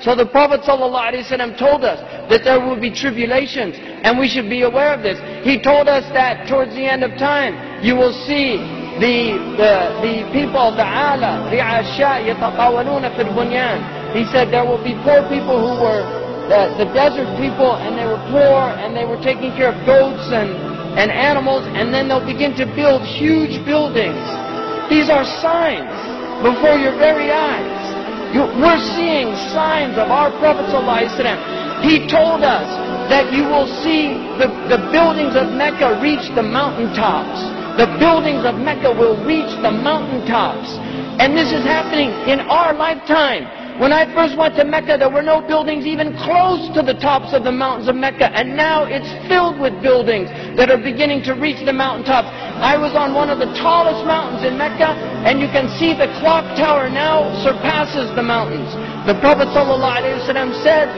So the Prophet ﷺ told us that there will be tribulations, and we should be aware of this. He told us that towards the end of time, you will see the people of the ala, ri'asha yatatawaluna fil bunyan. He said there will be poor people who were the desert people, and they were poor, and they were taking care of goats and animals, and then they'll begin to build huge buildings. These are signs before your very eyes. We're seeing signs of our Prophet ﷺ. He told us that you will see the buildings of Mecca reach the mountaintops. The buildings of Mecca will reach the mountaintops. And this is happening in our lifetime. When I first went to Mecca, there were no buildings even close to the tops of the mountains of Mecca. And now it's filled with buildings that are beginning to reach the mountaintops. I was on one of the tallest mountains in Mecca, and you can see the clock tower now surpasses the mountains. The Prophet ﷺ said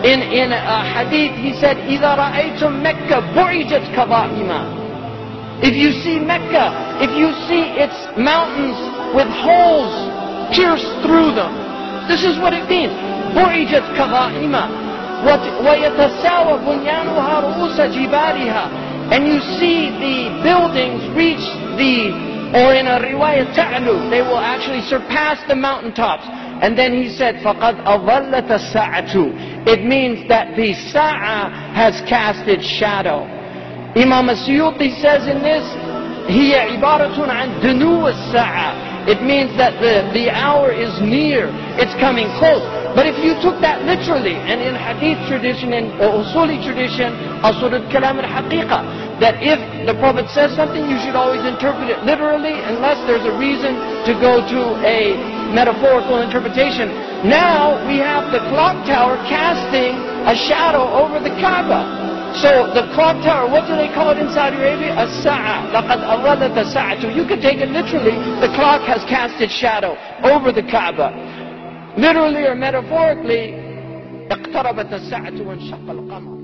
in a hadith, he said, إِذَا رَأَيْتُمْ مَكَّةَ بُعِجَتْ كَظَائِمًا. If you see Mecca, if you see its mountains with holes pierced through them, this is what it means. بُعِجَتْ كَظَائِمًا وَيَتَسَاوَى بُنْيَانُهَا رُؤُوسَ جِبَالِهَا. And you see the buildings reach or in a riwayah ta'lu, they will actually surpass the mountaintops. And then he said, فَقَدْ أَظَلَّتَ السَّاعَةُ. It means that the sa'a has cast its shadow. Imam As-Suyuti says in this, هِيَ عِبَارَةٌ عَنْ دُنُوَ السَّاعَةِ. It means that the hour is near, it's coming close. But if you took that literally, and in hadith tradition, in usuli tradition, asur al-kalam al-haqiqa, that if the Prophet says something, you should always interpret it literally, unless there's a reason to go to a metaphorical interpretation. Now we have the clock tower casting a shadow over the Kaaba. So the clock tower, what do they call it in Saudi Arabia? As-sa'a. لَقَدْ أَظَلَّتَ السَّاعَةُ. You could take it literally, the clock has cast its shadow over the Kaaba. Literally or metaphorically, اقتربت الساعة وانشق القمر.